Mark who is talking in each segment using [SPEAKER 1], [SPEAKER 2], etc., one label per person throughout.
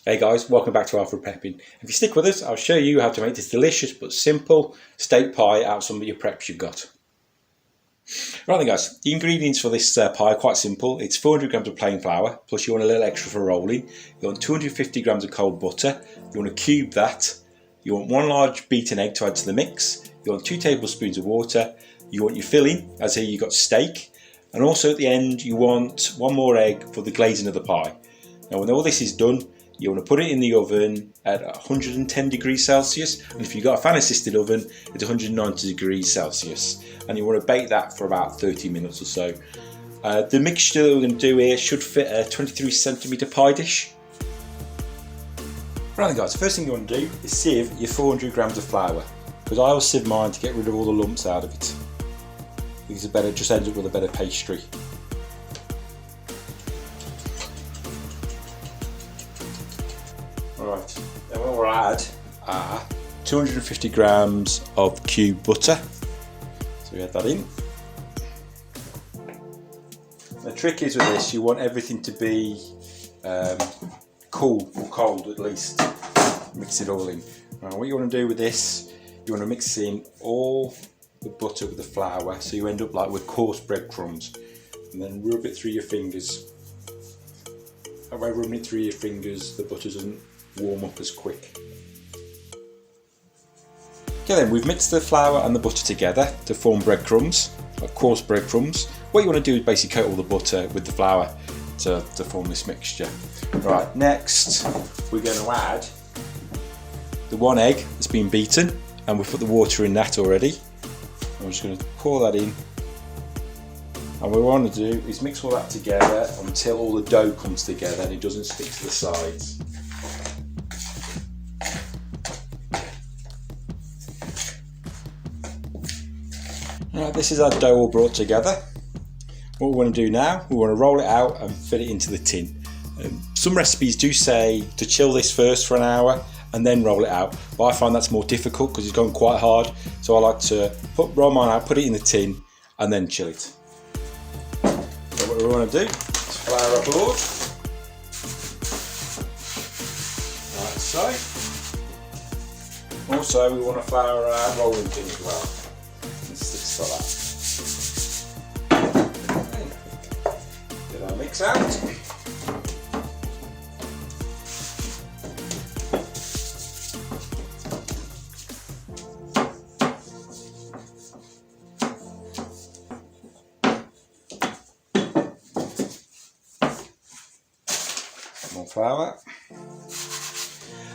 [SPEAKER 1] Hey guys, welcome back to Alfred Prepping. If you stick with us, I'll show you how to make this delicious but simple steak pie out of some of your preps you've got. Right then guys, the ingredients for this pie are quite simple. It's 400 grams of plain flour, plus you want a little extra for rolling. You want 250 grams of cold butter. You want to cube that. You want 1 large beaten egg to add to the mix. You want 2 tablespoons of water. You want your filling, as here you've got steak. And also at the end, you want 1 more egg for the glazing of the pie. Now when all this is done, you want to put it in the oven at 110 degrees Celsius, and if you've got a fan assisted oven, it's 190 degrees Celsius, and you want to bake that for about 30 minutes or so. The mixture that we're going to do here should fit a 23 centimetre pie dish. Right then guys, the first thing you want to do is sieve your 400 grams of flour, because I always sieve mine to get rid of all the lumps out of it, because it just ends up with a better pastry. Alright, then what we'll add are 250 grams of cubed butter. So we add that in. The trick is with this, you want everything to be cool or cold at least. Mix it all in. Now what you want to do with this, you want to mix in all the butter with the flour, so you end up like with coarse breadcrumbs, and then rub it through your fingers. That way, rubbing it through your fingers, the butter doesn't warm up as quick. Okay then, we've mixed the flour and the butter together to form breadcrumbs, like coarse breadcrumbs. What you want to do is basically coat all the butter with the flour to form this mixture. Right, next we're going to add the 1 egg that's been beaten, and we've put the water in that already. I'm just going to pour that in, and what we want to do is mix all that together until all the dough comes together and it doesn't stick to the sides. Right, this is our dough all brought together. What we want to do now, we want to roll it out and fit it into the tin. Some recipes do say to chill this first for an hour and then roll it out, but I find that's more difficult because it's gone quite hard, so I like to roll mine out, put it in the tin and then chill it. So what we want to do is flour our board, like so. Also we want to flour our rolling tin as well. Like that. Get our mix out. More flour.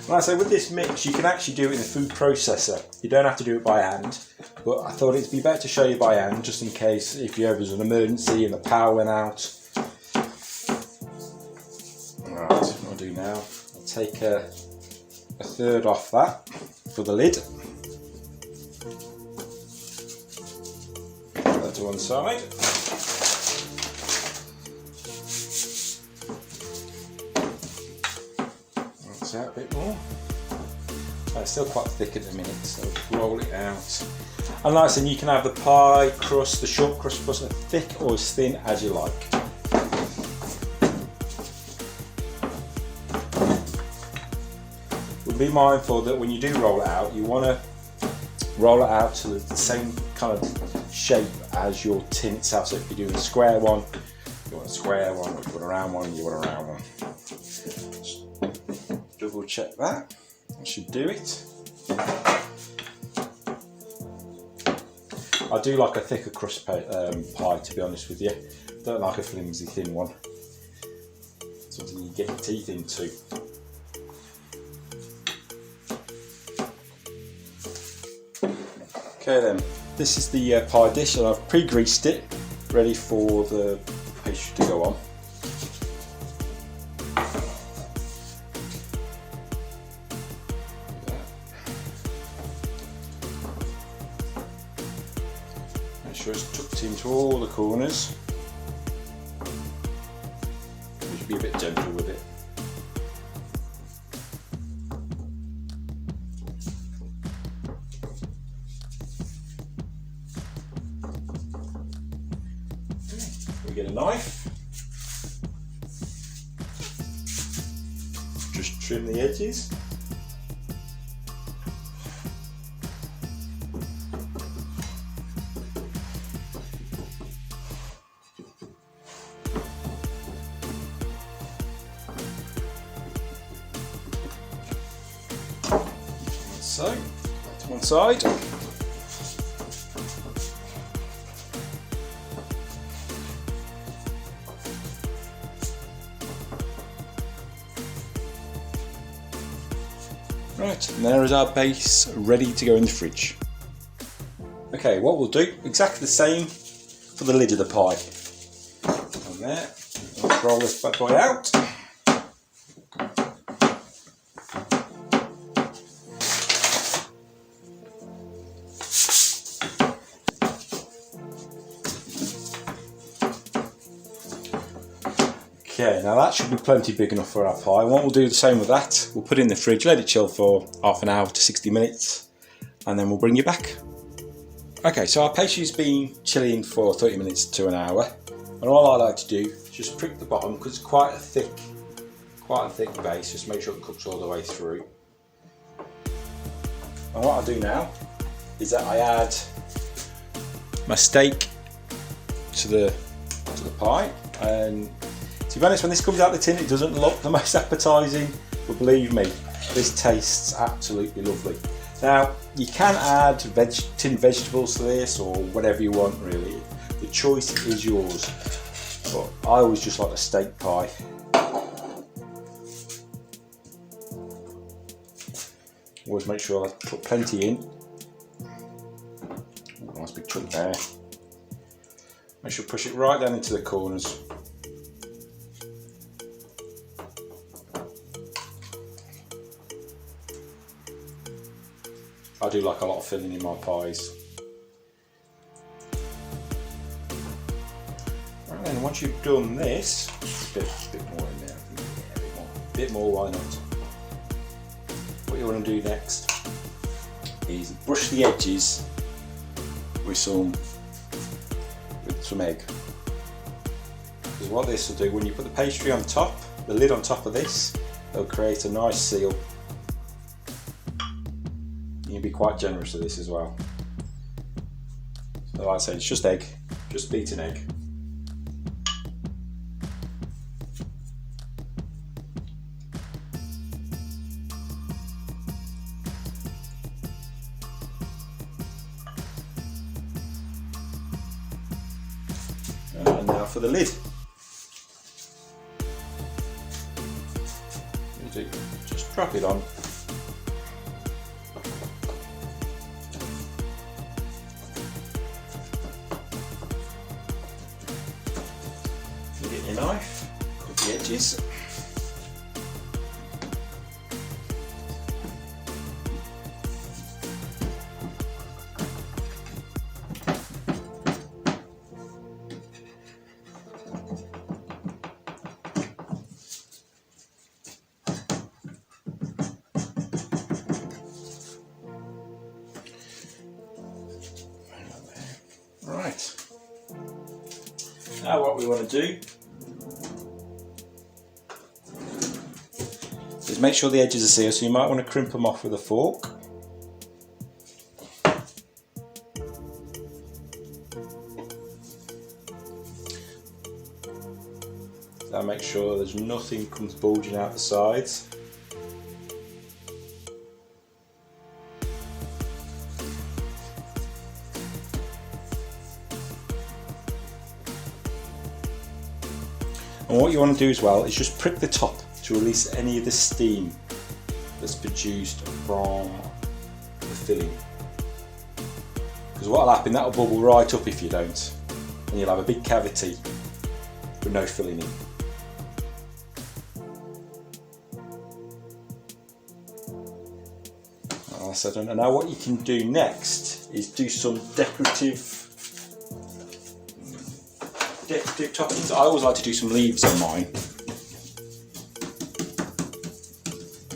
[SPEAKER 1] Like I say, with this mix you can actually do it in a food processor. You don't have to do it by hand, but I thought it'd be better to show you by hand just in case if there was an emergency and the power went out. Right, what I'll do now, I'll take a third off that for the lid. Put that to one side. Out a bit more. It's still quite thick at the minute, so roll it out. And like I said, you can have the pie crust, the short crust as thick or as thin as you like. But be mindful that when you do roll it out, you want to roll it out to the same kind of shape as your tin itself. So if you're doing a square one, you want a square one, or if you want a round one, you want a round one. Double check that should do it. I do like a thicker crust pie, to be honest with you. Don't like a flimsy thin one. Something you get your teeth into. Okay then, this is the pie dish, and I've pre-greased it, ready for the pastry to go on. Make sure it's tucked into all the corners. You should be a bit gentle with it. We get a knife. just trim the edges. So, back to one side. Right, and there is our base ready to go in the fridge. Okay, what we'll do, exactly the same for the lid of the pie. And there, let's roll this bad boy out. Okay, now that should be plenty big enough for our pie. What we'll do the same with that, we'll put it in the fridge, let it chill for half an hour to 60 minutes, and then we'll bring you back. Okay, so our pastry's been chilling for 30 minutes to an hour, and all I like to do is just prick the bottom because it's quite a thick base, just make sure it cooks all the way through. And what I'll do now is that I add my steak to the pie, and to be honest, when this comes out the tin, it doesn't look the most appetising, but believe me, this tastes absolutely lovely. Now, you can add tinned vegetables to this, or whatever you want really. The choice is yours, but I always just like the steak pie. Always make sure I put plenty in. Nice big chunk there. Make sure to push it right down into the corners. I do like a lot of filling in my pies. And then once you've done this, a bit more in there, a bit more, why not? What you want to do next is brush the edges with some egg. Because what this will do, when you put the pastry on top, the lid on top of this, it'll create a nice seal. You can be quite generous with this as well. So like I said, it's just egg, just beaten egg. And now for the lid. Just drop it on. Get your knife, cut the edges. Right. Now what we want to do is make sure the edges are sealed, so you might want to crimp them off with a fork. Now make sure there's nothing comes bulging out the sides. And what you want to do as well is just prick the top to release any of the steam that's produced from the filling. Because what will happen, that will bubble right up if you don't, and you'll have a big cavity with no filling in. And now what you can do next is do some decorative toppings. I always like to do some leaves on mine.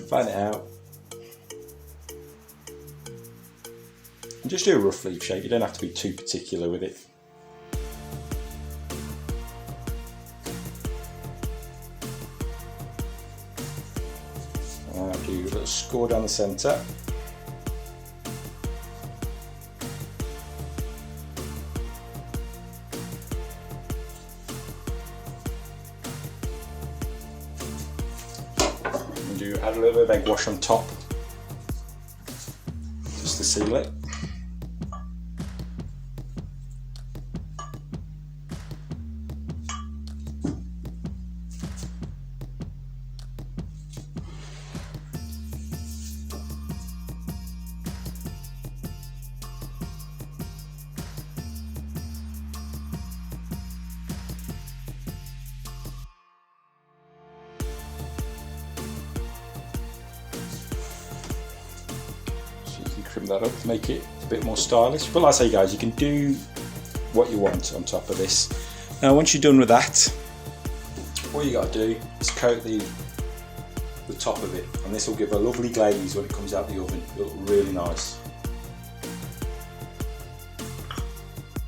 [SPEAKER 1] Fan it out. And just do a rough leaf shape, you don't have to be too particular with it. Do a little score down the centre. Add a little bit of egg wash on top, just to seal it. Trim that up to make it a bit more stylish, but like I say guys, you can do what you want on top of this. Now once you're done with that, all you got to do is coat the top of it, and this will give a lovely glaze when it comes out the oven. It'll look really nice.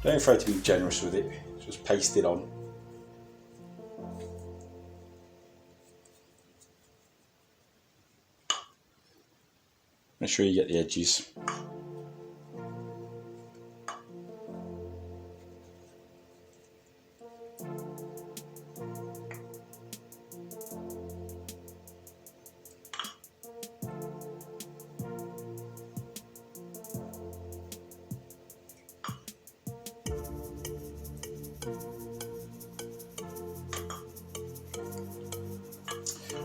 [SPEAKER 1] Don't be afraid to be generous with it, just paste it on. Make sure you get the edges.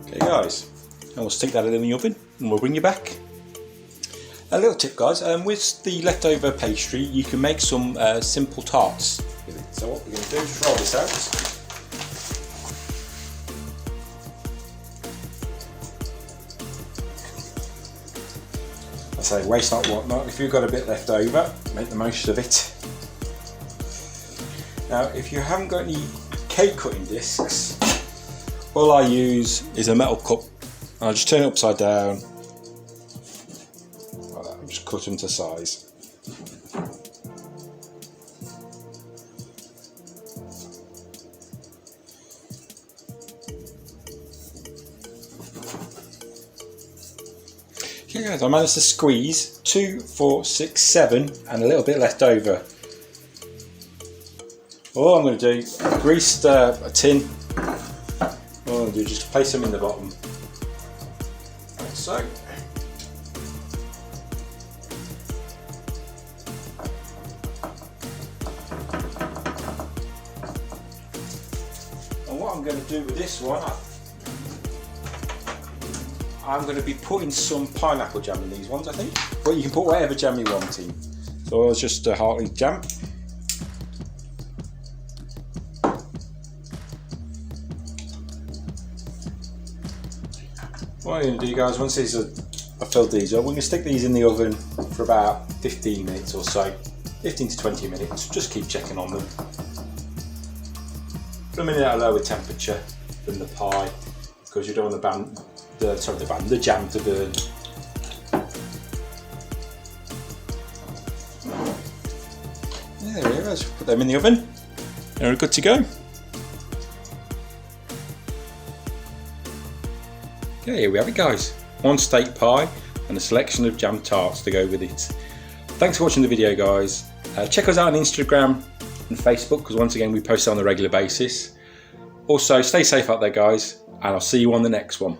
[SPEAKER 1] Okay guys, and we'll stick that in the oven and we'll bring you back. A little tip guys, with the leftover pastry you can make some simple tarts with it. So what we're going to do is roll this out. I say waste not want not. If you've got a bit left over, make the most of it. Now if you haven't got any cake cutting discs, all I use is a metal cup. I'll just turn it upside down. Just cut them to size. Okay guys, I managed to squeeze 2, 4, 6, 7 and a little bit left over. All I'm going to do, I've greased a tin. All I'm going to do is just place them in the bottom, like so. What I'm going to do with this one, I'm going to be putting some pineapple jam in these ones, I think, but you can put whatever jam you want in. So it's just a Hartley jam. What I'm going to do guys, once these are, I've filled these up, we're going to stick these in the oven for about 15 minutes or so, 15 to 20 minutes, just keep checking on them. For a minute at a lower temperature than the pie, because you don't want the jam to burn. Yeah, there we go. Let's put them in the oven. They're good to go. Okay, here we have it guys. One steak pie and a selection of jam tarts to go with it. Thanks for watching the video guys. Check us out on Instagram and Facebook, because once again we post on a regular basis. Also stay safe out there guys, and I'll see you on the next one.